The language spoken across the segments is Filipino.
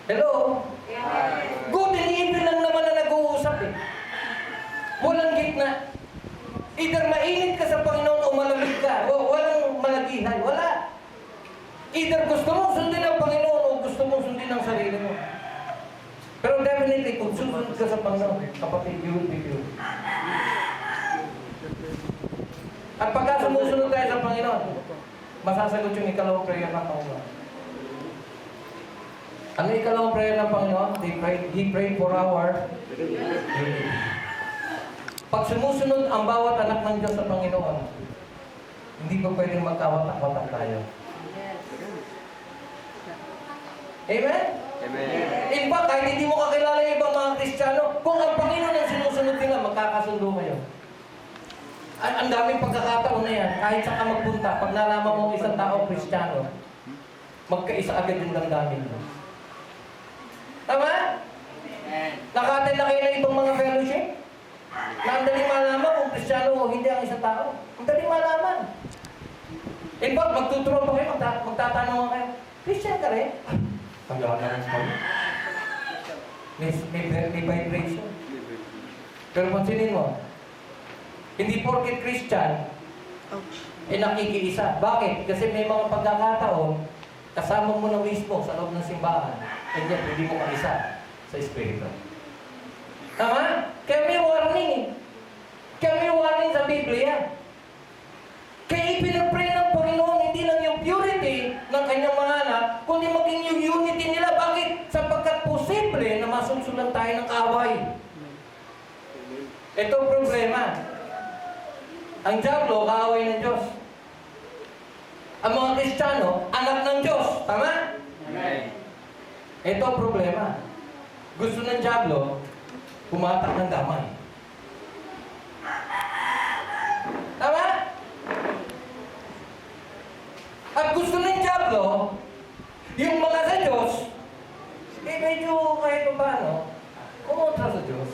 Hello? Good and evil lang naman na nag-uusap eh. Walang gitna. Either mainit ka sa Panginoon o malamig ka. Walang malagihan. Wala. Either gusto mong sundin ang Panginoon o gusto mong sundin ang sarili mo. Pero definitely, kung susunod ka sa Panginoon, kapatid, you will be pure. At pagka sumusunod tayo sa Panginoon, masasagot yung ikalawang prayer ng Panginoon. Ano yung ikalawang prayer ng Panginoon? He prayed for our unity. Pag sumusunod ang bawat anak ng Diyos sa Panginoon, hindi pa pwedeng magkawatak-watak tayo. Amen? Amen. In fact, kahit hindi mo kakilala yung ibang mga Kristiyano, kung ang Panginoon ang sinusunod nila, magkakasundo kayo. Ang daming pagkakataon na yan, kahit saan ka magpunta, pag nalaman mo isang tao Kristiyano, magkaisa agad yung damdamin mo. Tama? Nakatin na kayo na ibang mga fellowship? Na ang daling malaman kung Kristiyano o hindi ang isang tao. Ang daling malaman. In fact, magtuturuan pa kayo, magtatanong kayo, Christian ka rin? Kaya naman kayo. May vibration. Pero pansinin mo, hindi porket Christian, nakikiisa. Bakit? Kasi may mga pagkakataon, kasama mo na mismo sa loob ng simbahan, and yet hindi mo kaisa sa Espiritu. Tama? Kaya may warning eh. Kaya may warning sa Biblia. Kaya ipinapray ng Panginoon hindi lang yung purity ng kanyang mga anak, kundi maging yung unity nila. Bakit? Sapagkat posible na masunsulan tayo ng kaaway. Ito ang problema. Ang diablo, kaaway ng Diyos. Ang mga Kristiyano, anak ng Diyos. Tama? Amen. Ito ang problema. Gusto ng diablo, pumatak ng damay. Tama? At gusto ng diablo, yung mga sa Diyos, medyo kahit pa paano, kumontra sa Diyos.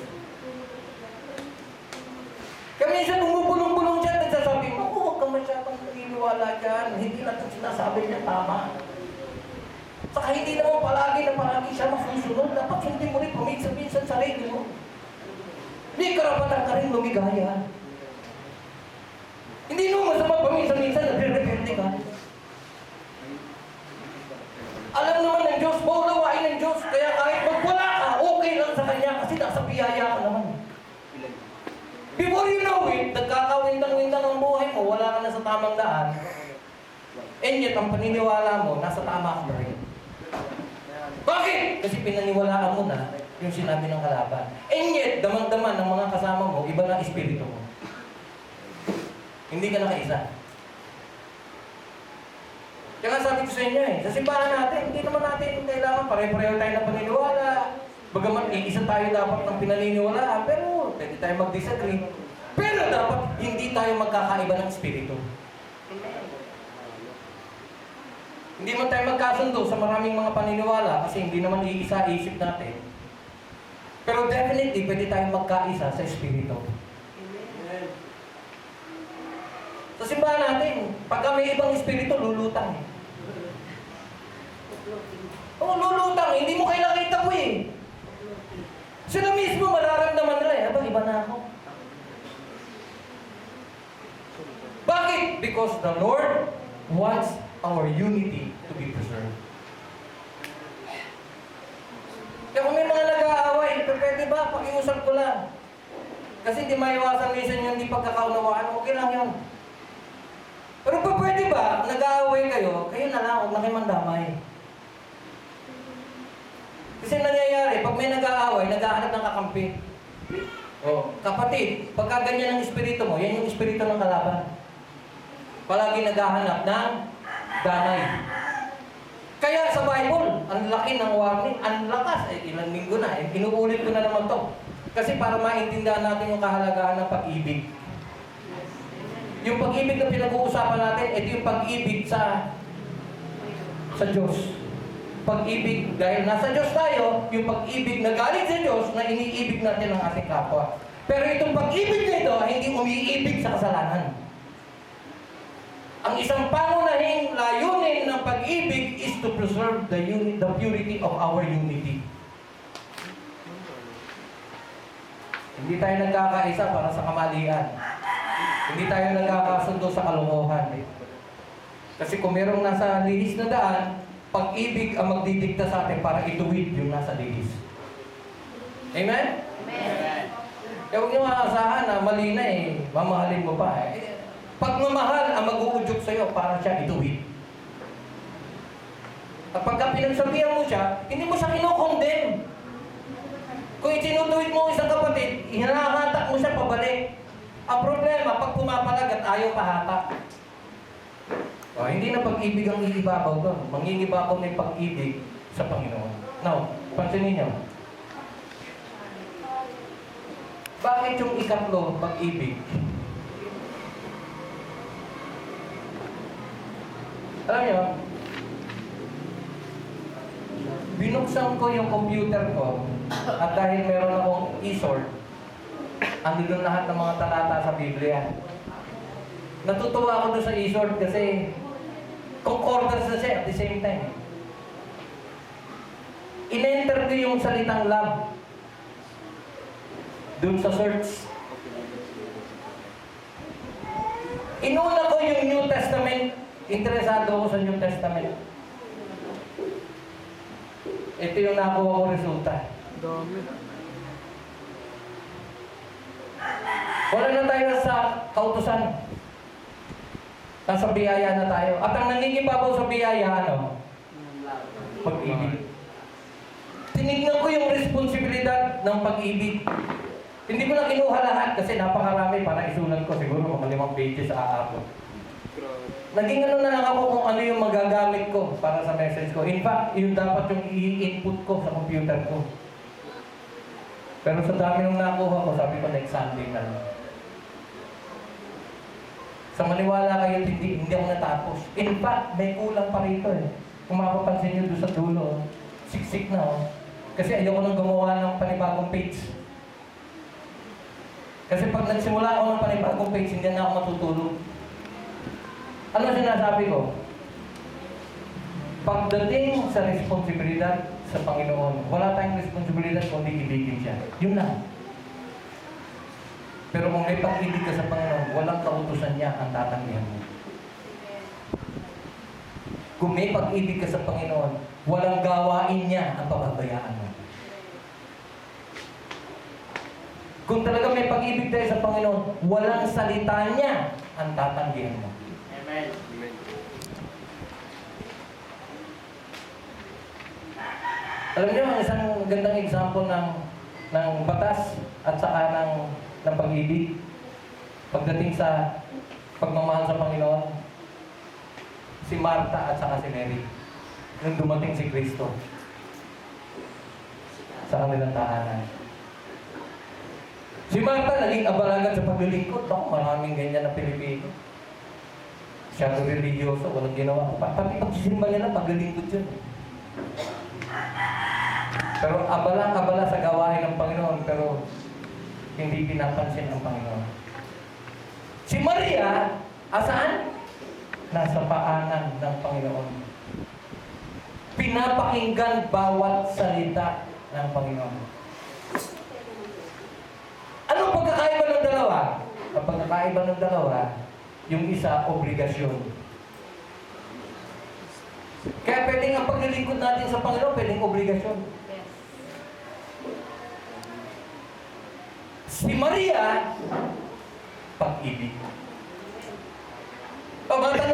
Kaya minsan bumubulong-bulong siya, nagsasabi mo, huwag kang masyadong naniniwala dyan. Hindi natin sinasabi niya tama. Saka hindi naman palagi siya masusunod. Dapat hindi mo rin paminsan-minsan sarili mo. Hindi karapatan ka rin lumigaya. Hindi naman masama paminsan-minsan, nagre-repente ka. Alam naman ng Diyos, maulawain ng Diyos. Kaya kahit magwala ka, okay lang sa Kanya kasi nasa biyaya ka naman. Before you know it, nagkakawindang-windang ang buhay mo, wala ka na sa tamang daan. And yet, ang paniniwala mo, nasa tama ka rin. Bakit? Kasi pinaniwalaan mo na yung sinabi ng kalaban. And yet, damang-daman ng mga kasama mo, iba na espiritu mo. Hindi ka nakaisa. Kaya sabi ko sa inyo sa simbahan natin, hindi naman natin kailangan pare-pareho tayo ng paniniwala. Bagamat isa tayo dapat ng pinaniniwalaan, pero pwede tayo mag-disagree. Pero dapat hindi tayo magkakaiba ng espiritu. Hindi man tayo magkasundo sa maraming mga paniniwala kasi hindi naman iisa isip natin. Pero definitely, pwede tayong magkaisa sa espiritu. Sa simbahan natin, pagka may ibang espiritu, lulutang. Lulutang. Hindi mo kailangan itapo eh. Sila mismo mararamdaman nila aba, iba na ako. Bakit? Because the Lord wants our unity to be preserved. Kaya kung may mga nag-aaway, pwede ba? Pakiusap ko lang. Kasi di maiwasan minsan yung di pagkakaunawaan, okay lang yun. Pero pwede ba, nag-aaway kayo na lang, huwag na kayo mandamay. Kasi nangyayari, pag may nag-aaway, nag-aanap ng kakampi. Kapatid, pagka ganyan ang espiritu mo, yan yung espiritu ng kalaban. Palagi naghahanap ng damay. Kaya sa Bible, ang laki ng warning, ang lakas, ilang linggo na, inuulit ko na naman to. Kasi para maintindihan natin yung kahalagahan ng pag-ibig. Yung pag-ibig na pinag-uusapan natin, ito yung pag-ibig sa Diyos. Pag-ibig, dahil nasa Diyos tayo, yung pag-ibig na galing sa Diyos na iniibig natin ang ating kapwa. Pero itong pag-ibig na ito, hindi umiibig sa kasalanan. Ang isang pangunahing layunin ng pag-ibig is to to preserve the purity of our unity. Hindi tayo nagkakaisa para sa kamalian. Hindi tayo nagkakasundo sa kalokohan. Kasi kung merong nasa lihis na daan, pag-ibig ang magdidikta sa atin para ituwid yung nasa lihis. Amen? Amen. Kaya huwag niyo maasahan na mali na mamahalin mo pa Pagmamahal ang mag-uudyok sa'yo para siya ituwid. At pagka pinagsabihan mo siya, hindi mo siya kinokondem. Kung itinutuwid mo isang kapatid, hinahatak mo siya pabalik. Ang problema, pag pumapalag at ayaw pahatak. Hindi na pag-ibig ang iibabaw doon. Mangingibabaw na yung pag-ibig sa Panginoon. Now, pansinin niyo. Bakit yung ikatlo, pag-ibig? Alam niyo, binuksan ko yung computer ko at dahil meron akong e-sort, andun lahat ng mga talata sa Biblia. Natutuwa ako doon sa e-sort kasi concordance na siya at the same time. In-enter ko yung salitang love doon sa search. Inuna ko yung New Testament. Interesado ako sa New Testament. Ito yung nakuha ko resulta. Dami. Wala na tayo sa kautusan. Nasa biyaya na tayo. At ang nangingibabaw sa biyaya, pag-ibig. Tinignan ko yung responsibilidad ng pag-ibig. Hindi ko na kinuha lahat kasi napakarami para isulat ko. Siguro mga 5 pages sa aabot. Naging ano na lang ako kung ano yung magagamit ko para sa message ko. In fact, yun dapat yung i-input ko sa computer ko. Pero sa dami nung nakuha ko, sabi ko next Sunday na lang. Sa maniwala kayo, hindi ako natapos. In fact, may kulang pa rito Kung mapapansin nyo doon sa dulo, siksik na Kasi ayoko nang gumawa ng panibagong page. Kasi pag nagsimula ako ng panibagong page, hindi na ako matutulog. Ano sinasabi ko? Pagdating sa responsibilidad sa Panginoon, wala tayong responsibilidad kundi ibigin siya. Yun lang. Pero kung may pag-ibig ka sa Panginoon, walang kautusan niya ang tatanggihan mo. Kung may pag-ibig ka sa Panginoon, walang gawain niya ang pababayaan mo. Kung talaga may pag-ibig tayo sa Panginoon, walang salita niya ang tatanggihan mo. Amen. Alam niyo, ang isang gandang example ng batas at saka ng pag-ibig pagdating sa pagmamahal sa Panginoon, si Martha at saka si Mary nung dumating si Kristo sa kanilang tahanan. Si Martha naging abalagan sa paglilingkod. Ako, maraming ganyan na Pilipino. Siyang religyoso, walang ginawa. Pati pagsisimba nila, paglilingkod yun. Pero abala sa gawain ng Panginoon, pero hindi pinapansin ng Panginoon. Si Maria, asaan? Nasa paanan ng Panginoon. Pinapakinggan bawat salita ng Panginoon. Anong pagkakaiba ng dalawa? Ang pagkakaiba ng dalawa, yung isa, obligasyon. Kaya pwedeng ang paglilingkod natin sa Panginoon, pwedeng obligasyon. Si Maria, pag-ibig. O mga